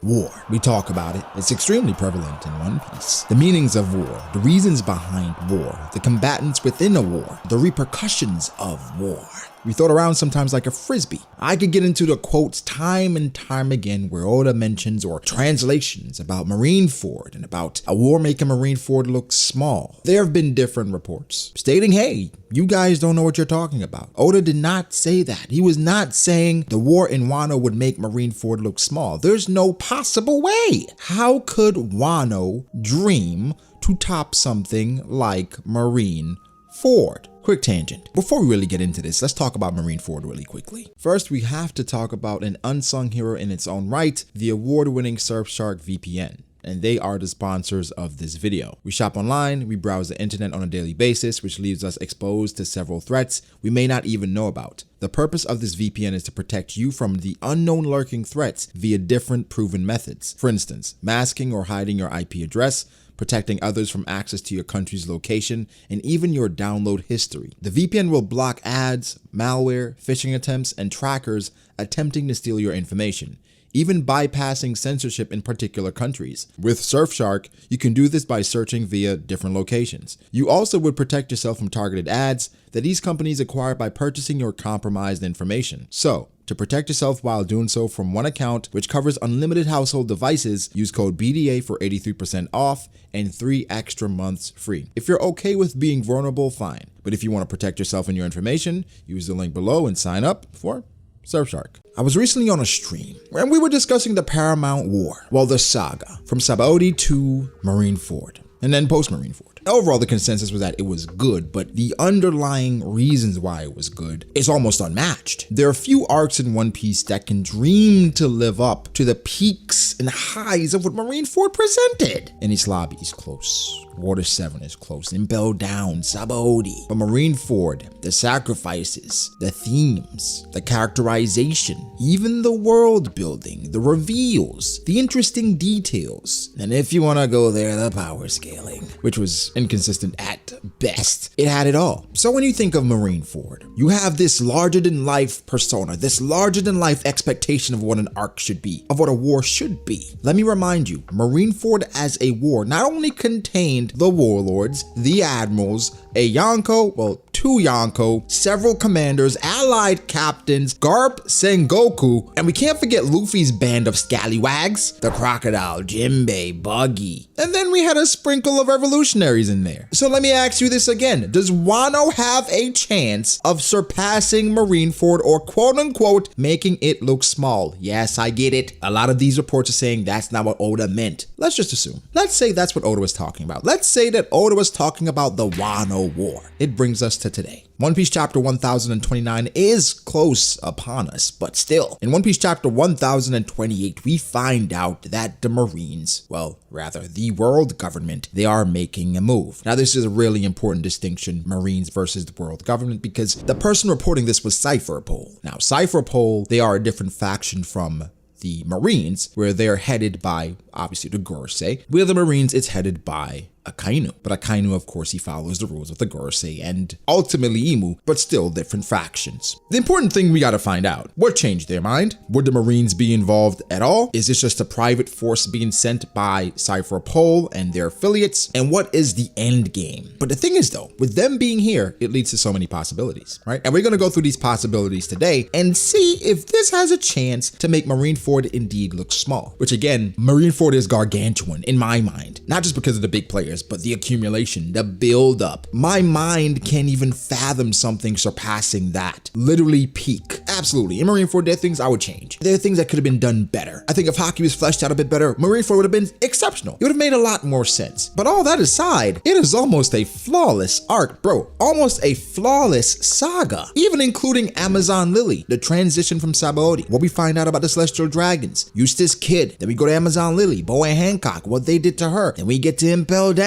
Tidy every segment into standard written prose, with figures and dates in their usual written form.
War. We talk about it. It's extremely prevalent in One Piece. The meanings of war, the reasons behind war, the combatants within a war, the repercussions of war. We throw it around sometimes like a frisbee. I could get into the quotes time and time again where Oda mentions or translations about Marineford and about a war making Marineford look small. There have been different reports stating, hey, you guys don't know what you're talking about. Oda did not say that. He was not saying the war in Wano would make Marineford look small. There's no possible way. How could Wano dream to top something like Marineford? Quick tangent. Before we really get into this, let's talk about Marineford really quickly. First, we have to talk about an unsung hero in its own right, the award-winning Surfshark VPN. And they are the sponsors of this video. We shop online, we browse the internet on a daily basis, which leaves us exposed to several threats we may not even know about. The purpose of this VPN is to protect you from the unknown lurking threats via different proven methods. For instance, masking or hiding your IP address, protecting others from access to your country's location, and even your download history. The VPN will block ads, malware, phishing attempts, and trackers attempting to steal your information, even bypassing censorship in particular countries. With Surfshark, you can do this by searching via different locations. You also would protect yourself from targeted ads that these companies acquire by purchasing your compromised information. So, to protect yourself while doing so from one account, which covers unlimited household devices, use code B.D.A for 83% off and 3 extra months free. If you're okay with being vulnerable, fine. But if you want to protect yourself and your information, use the link below and sign up for Surfshark. I was recently on a stream and we were discussing the Paramount War, well, the saga from Sabaody to Marineford and then post Marineford. Overall, the consensus was that it was good, but the underlying reasons why it was good is almost unmatched. There are few arcs in One Piece that can dream to live up to the peaks and highs of what Marineford presented. Enies Lobby is close. Water 7 is close. Impel Down, Sabaody. But Marineford, the sacrifices, the themes, the characterization, even the world building, the reveals, the interesting details, and if you want to go there, the power scaling, which was inconsistent at best. It had it all. So when you think of Marineford, you have this larger than life persona, this larger than life expectation of what an arc should be, of what a war should be. Let me remind you, Marineford as a war not only contained the warlords, the admirals, a Yonko, well, 2 Yonko, several commanders, allied captains, Garp, Sengoku, and we can't forget Luffy's band of scallywags, the Crocodile, Jinbei, Buggy, and then we had a sprinkle of revolutionaries in there. So let me ask you this again. Does Wano have a chance of surpassing Marineford or quote unquote making it look small? Yes, I get it. A lot of these reports are saying that's not what Oda meant. Let's just assume. Let's say that's what Oda was talking about. Let's say that Oda was talking about the Wano War. It brings us to today. One Piece chapter 1029 is close upon us, but still. In One Piece chapter 1028, we find out that the Marines, well, rather the world government, they are making a move. Now, this is a really important distinction, Marines versus the world government, because the person reporting this was Cypherpole. Now, Cypherpole, they are a different faction from the Marines, where they're headed by, obviously, the Gorosei. With the Marines, it's headed by Akainu. But Akainu, of course, he follows the rules of the Gorosei and ultimately Imu, but still different factions. The important thing we gotta find out, what changed their mind? Would the Marines be involved at all? Is this just a private force being sent by Cypherpole and their affiliates? And what is the end game? But the thing is though, with them being here, it leads to so many possibilities, right? And we're gonna go through these possibilities today and see if this has a chance to make Marineford indeed look small, which again, Marineford is gargantuan in my mind, not just because of the big players, but the accumulation, the build up. My mind can't even fathom something surpassing that. Literally peak. Absolutely. In Marineford, there are things I would change. There are things that could have been done better. I think if Haki was fleshed out a bit better, Marineford would have been exceptional. It would have made a lot more sense. But all that aside, it is almost a flawless arc, bro. Almost a flawless saga. Even including Amazon Lily, the transition from Sabaody, what we find out about the Celestial Dragons, Eustace Kid, then we go to Amazon Lily, Boa Hancock, what they did to her, then we get to Impel Down.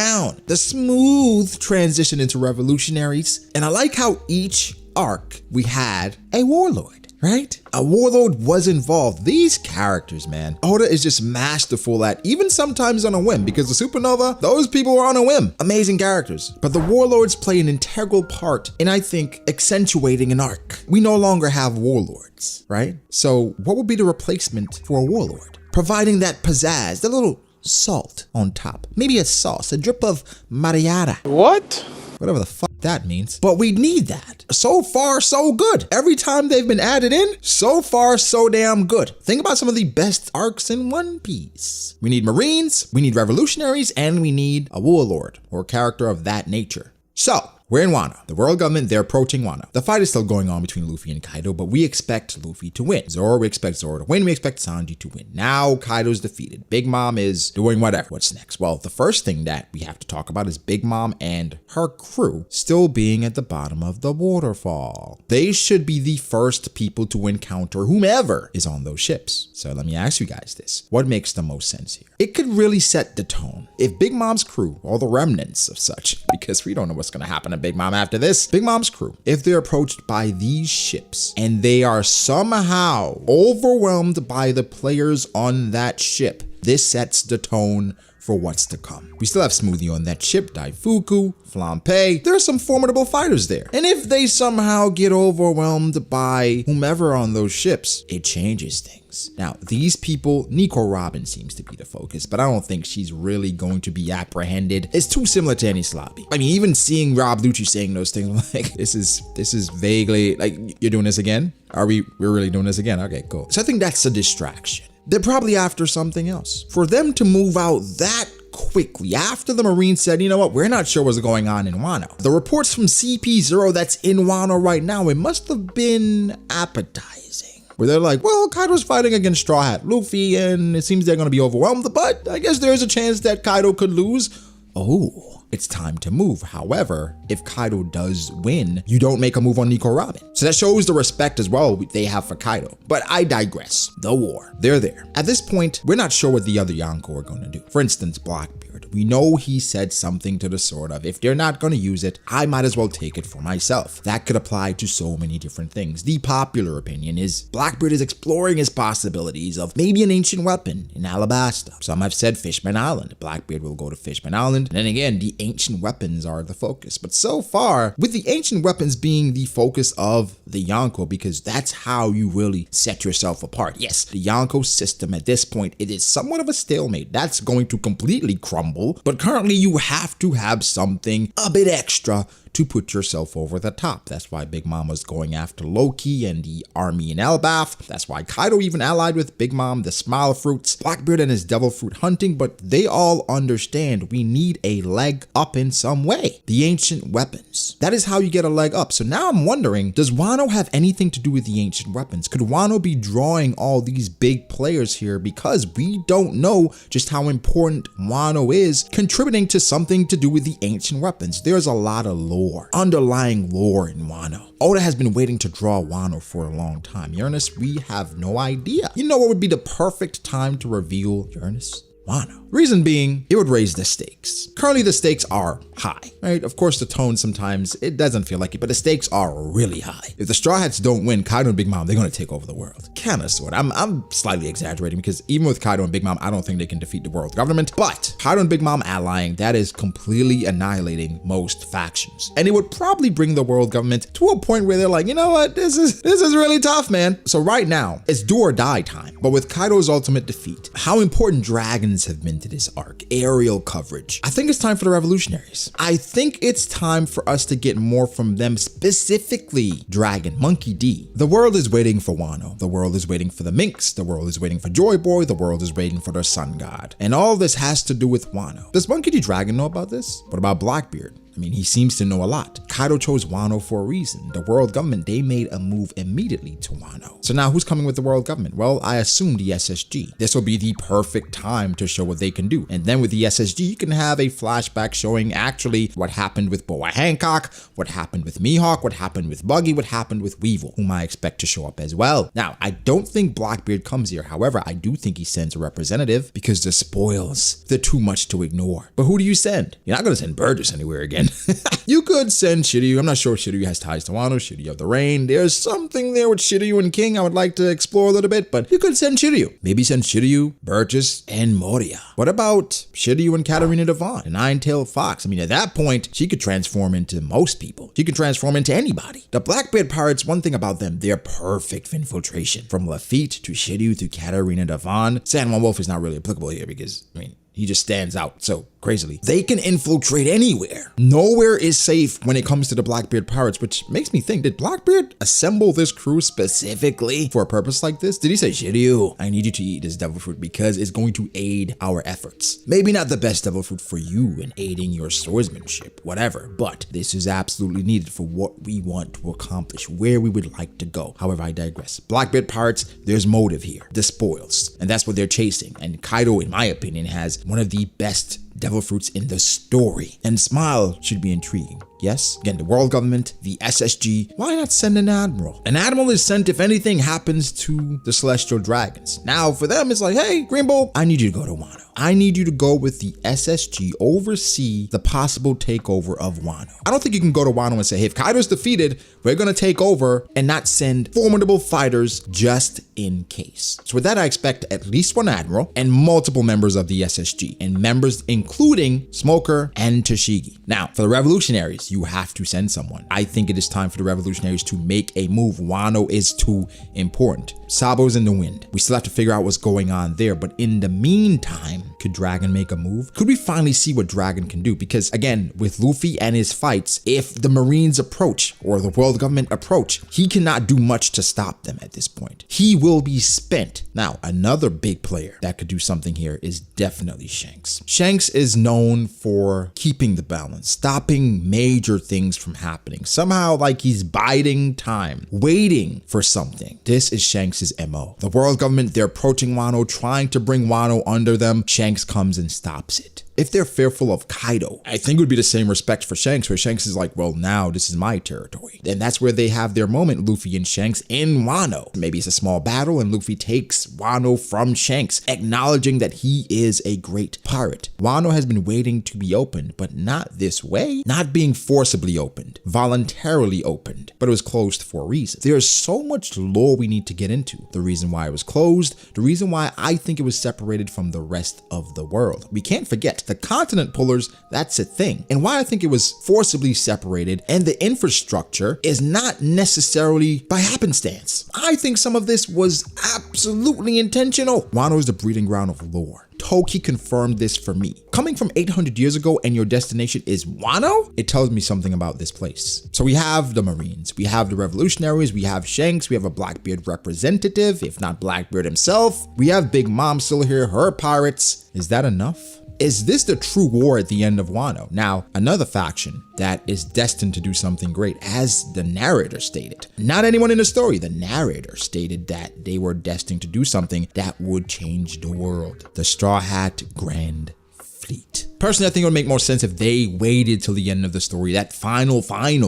The smooth transition into revolutionaries. And I like how each arc we had a warlord, right? A warlord was involved. These characters, man, Oda is just masterful at, even sometimes on a whim, because the Supernova, those people were on a whim. Amazing characters. But the warlords play an integral part in, I think, accentuating an arc. We no longer have warlords, right? So what would be the replacement for a warlord? providing that pizzazz, the little salt on top, maybe a sauce, a drip of marinara. What? Whatever the fuck that means. But we need that. So far, so good. Every time they've been added in, so far, so damn good. Think about some of the best arcs in One Piece. We need Marines, we need revolutionaries, and we need a warlord or character of that nature. So, we're in Wano. The world government, they're approaching Wano. The fight is still going on between Luffy and Kaido, but we expect Luffy to win. We expect Zoro to win. We expect Sanji to win. Now Kaido's defeated. Big Mom is doing whatever. What's next? Well, the first thing that we have to talk about is Big Mom and her crew still being at the bottom of the waterfall. They should be the first people to encounter whomever is on those ships. So let me ask you guys this. What makes the most sense here? It could really set the tone. If Big Mom's crew, or the remnants of such, because we don't know what's going to happen to Big Mom after this, Big Mom's crew, if they're approached by these ships and they are somehow overwhelmed by the players on that ship, this sets the tone for what's to come. We still have Smoothie on that ship, Daifuku, Flampe. There are some formidable fighters there. And if they somehow get overwhelmed by whomever on those ships, it changes things. Now, these people, Nico Robin seems to be the focus, but I don't think she's really going to be apprehended. It's too similar to Enies Lobby. I mean, even seeing Rob Lucci saying those things, I'm like, this is vaguely, like, you're doing this again? We're really doing this again? Okay, cool. So I think that's a distraction. They're probably after something else. For them to move out that quickly after the Marines said, you know what, we're not sure what's going on in Wano. The reports from CP0 that's in Wano right now, it must have been appetizing. Where they're like, well, Kaido's fighting against Straw Hat Luffy and it seems they're going to be overwhelmed, but I guess there's a chance that Kaido could lose. Oh. It's time to move. However, if Kaido does win, you don't make a move on Nico Robin. So that shows the respect as well they have for Kaido. But I digress. The war. They're there. At this point, we're not sure what the other Yonko are going to do. For instance, Blackbeard. We know he said something to the sort of, if they're not going to use it, I might as well take it for myself. That could apply to so many different things. The popular opinion is Blackbeard is exploring his possibilities of maybe an ancient weapon in Alabasta. Some have said Fishman Island. Blackbeard will go to Fishman Island. And then again, the ancient weapons are the focus. But so far, with the ancient weapons being the focus of the Yonko, because that's how you really set yourself apart. Yes, the Yonko system at this point, it is somewhat of a stalemate. That's going to completely crumble, but currently you have to have something a bit extra to put yourself over the top. That's why Big Mom was going after Loki and the army in Elbaf. That's why Kaido even allied with Big Mom, the Smile Fruits, Blackbeard and his Devil Fruit hunting, but they all understand we need a leg up in some way. The ancient weapons. That is how you get a leg up. So now I'm wondering, does Wano have anything to do with the ancient weapons? Could Wano be drawing all these big players here because we don't know just how important Wano is contributing to something to do with the ancient weapons? There's a lot of lore. Underlying lore in Wano. Oda has been waiting to draw Wano for a long time. Uranus, we have no idea. You know what would be the perfect time to reveal Uranus? Wano. Reason being, it would raise the stakes. Currently, the stakes are high, right? Of course, the tone sometimes, it doesn't feel like it, but the stakes are really high. If the Straw Hats don't win, Kaido and Big Mom, they're going to take over the world. Kinda, sort of. I'm slightly exaggerating because even with Kaido and Big Mom, I don't think they can defeat the world government. But Kaido and Big Mom allying, that is completely annihilating most factions. And it would probably bring the world government to a point where they're like, you know what, this is really tough, man. So right now, it's do or die time. But with Kaido's ultimate defeat, how important dragons have been to this arc, aerial coverage. I think it's time for the revolutionaries. I think it's time for us to get more from them, specifically Dragon, Monkey D. The world is waiting for Wano. The world is waiting for the Minx. The world is waiting for Joy Boy. The world is waiting for their sun god. And all this has to do with Wano. Does Monkey D Dragon know about this? What about Blackbeard? I mean, he seems to know a lot. Kaido chose Wano for a reason. The world government, they made a move immediately to Wano. So now who's coming with the world government? Well, I assume the SSG. This will be the perfect time to show what they can do. And then with the SSG, you can have a flashback showing actually what happened with Boa Hancock, what happened with Mihawk, what happened with Buggy, what happened with Weevil, whom I expect to show up as well. Now, I don't think Blackbeard comes here. However, I do think he sends a representative because the spoils, they're too much to ignore. But who do you send? You're not going to send Burgess anywhere again. again. You could send Shiryu. I'm not sure if Shiryu has ties to Wano, Shiryu of the Rain. There's something there with Shiryu and King I would like to explore a little bit, but you could send Shiryu. Maybe send Shiryu, Burgess, and Moria. What about Shiryu and Katarina Devon, the Nine-Tailed Fox? I mean, at that point, she could transform into most people. She could transform into anybody. The Blackbeard pirates, one thing about them, they're perfect for infiltration. From Lafitte to Shiryu to Katarina Devon. San Juan Wolf is not really applicable here because, I mean, he just stands out so crazily. They can infiltrate anywhere. Nowhere is safe when it comes to the Blackbeard pirates, which makes me think, did Blackbeard assemble this crew specifically for a purpose like this? Did he say, Shiryu, I need you to eat this devil fruit because it's going to aid our efforts? Maybe not the best devil fruit for you in aiding your swordsmanship, whatever, but this is absolutely needed for what we want to accomplish, where we would like to go. However, I digress. Blackbeard pirates, there's motive here, the spoils, and that's what they're chasing. And Kaido, in my opinion, has one of the best devil fruits in the story. And Smile should be intriguing. Yes, again, the world government, the SSG, why not send an admiral? An admiral is sent if anything happens to the celestial dragons. Now, for them, it's like, hey, Green Bull, I need you to go to Wano. I need you to go with the SSG, oversee the possible takeover of Wano. I don't think you can go to Wano and say, hey, if Kaido's defeated, we're going to take over and not send formidable fighters just in case. So with that, I expect at least one admiral and multiple members of the SSG, and members including Smoker and Tashigi. Now, for the revolutionaries, you have to send someone. I think it is time for the revolutionaries to make a move. Wano is too important. Sabo's in the wind. We still have to figure out what's going on there, but in the meantime, could Dragon make a move? Could we finally see what Dragon can do? Because again, with Luffy and his fights, if the Marines approach or the world government approach, he cannot do much to stop them at this point. He will be spent. Now, another big player that could do something here is definitely Shanks. Shanks is known for keeping the balance, stopping major things from happening. Somehow like he's biding time, waiting for something. This is Shanks's MO. The world government, they're approaching Wano, trying to bring Wano under them. Shanks comes and stops it. If they're fearful of Kaido, I think it would be the same respect for Shanks, where Shanks is like, well, now this is my territory. And that's where they have their moment, Luffy and Shanks in Wano. Maybe it's a small battle and Luffy takes Wano from Shanks, acknowledging that he is a great pirate. Wano has been waiting to be opened, but not this way. Not being forcibly opened, voluntarily opened, but it was closed for a reason. There's so much lore we need to get into. The reason why it was closed, the reason why I think it was separated from the rest of the world. We can't forget the continent pullers, that's a thing. And why I think it was forcibly separated and the infrastructure is not necessarily by happenstance. I think some of this was absolutely intentional. Wano is the breeding ground of lore. Toki confirmed this for me. Coming from 800 years ago and your destination is Wano, it tells me something about this place. So we have the Marines, we have the revolutionaries, we have Shanks, we have a Blackbeard representative, if not Blackbeard himself. We have Big Mom still here, her pirates. Is that enough? Is this the true war at the end of Wano? Now, another faction that is destined to do something great, as the narrator stated. Not anyone in the story, the narrator stated that they were destined to do something that would change the world. The Straw Hat Grand Fleet. Personally, I think it would make more sense if they waited till the end of the story, that final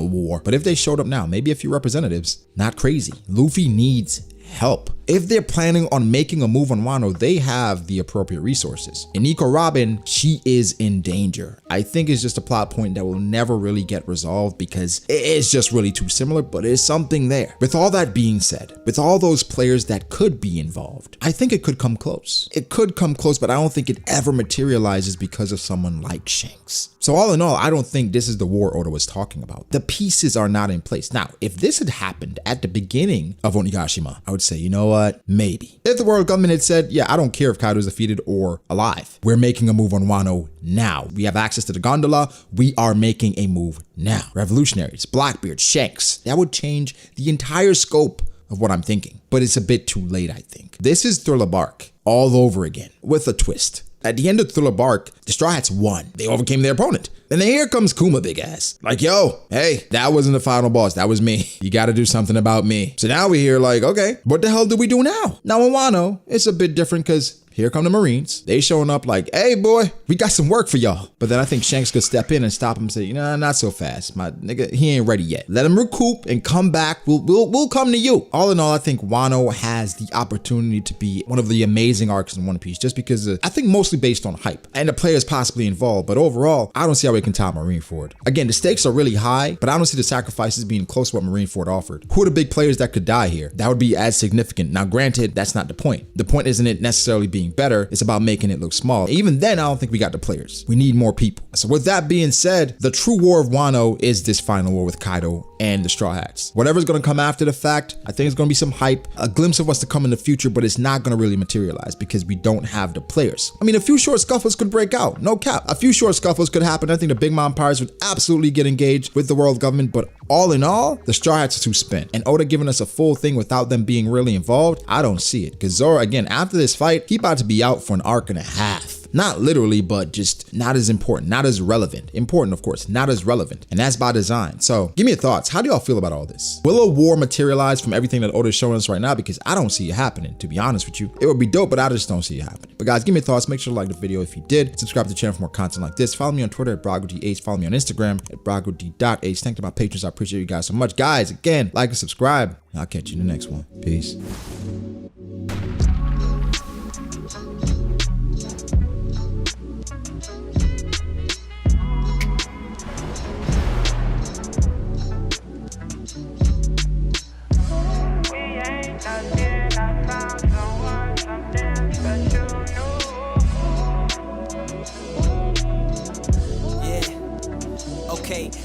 war. But if they showed up now, maybe a few representatives, not crazy. Luffy needs help. If they're planning on making a move on Wano, they have the appropriate resources. And Nico Robin, she is in danger. I think it's just a plot point that will never really get resolved because it's just really too similar, but there's something there. With all that being said, with all those players that could be involved, I think it could come close. It could come close, but I don't think it ever materializes because of someone like Shanks. So all in all, I don't think this is the war Oda was talking about. The pieces are not in place. Now, if this had happened at the beginning of Onigashima, I would say, you know what? Maybe. If the world government had said, yeah, I don't care if Kaido's defeated or alive. We're making a move on Wano now. We have access to the gondola. We are making a move now. Revolutionaries, Blackbeard, Shanks. That would change the entire scope of what I'm thinking. But it's a bit too late, I think. This is Thriller Bark all over again with a twist. At the end of Thriller Bark, the Straw Hats won. They overcame their opponent. And then here comes Kuma big ass. Like, yo, hey, that wasn't the final boss. That was me. You got to do something about me. So now we're here like, okay, what the hell do we do now? Now in Wano, it's a bit different because here come the Marines. They showing up like, hey boy, we got some work for y'all. But then I think Shanks could step in and stop him and say, nah, not so fast. My nigga, he ain't ready yet. Let him recoup and come back. We'll come to you. All in all, I think Wano has the opportunity to be one of the amazing arcs in One Piece just because I think mostly based on hype and the players possibly involved. But overall, I don't see how we can top Marineford. Again, the stakes are really high, but I don't see the sacrifices being close to what Marineford offered. Who are the big players that could die here? That would be as significant. Now, granted, that's not the point. The point isn't it necessarily being better. It's about making it look small. Even then, I don't think we got the players. We need more people. So with that being said, the true war of Wano is this final war with Kaido and the Straw Hats. Whatever's going to come after the fact, I think it's going to be some hype, a glimpse of what's to come in the future, but it's not going to really materialize because we don't have the players. I mean, a few short scuffles could break out. No cap. A few short scuffles could happen. I think the Big Mom Pirates would absolutely get engaged with the world government, but all in all, the Straw Hats are too spent. And Oda giving us a full thing without them being really involved, I don't see it. Because Zoro, again, after this fight, he about to be out for an arc and a half. Not literally, but just not as important, not as relevant. Important, of course, not as relevant. And that's by design. So give me your thoughts. How do y'all feel about all this? Will a war materialize from everything that Oda is showing us right now? Because I don't see it happening, to be honest with you. It would be dope, but I just don't see it happening. But guys, give me your thoughts. Make sure to like the video if you did. Subscribe to the channel for more content like this. Follow me on Twitter at BragoDH. Follow me on Instagram at BragoD.H. Thank you to my patrons. I appreciate you guys so much. Guys, again, like and subscribe. I'll catch you in the next one. Peace.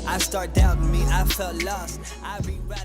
I start doubting me, I felt lost. I rewrite it.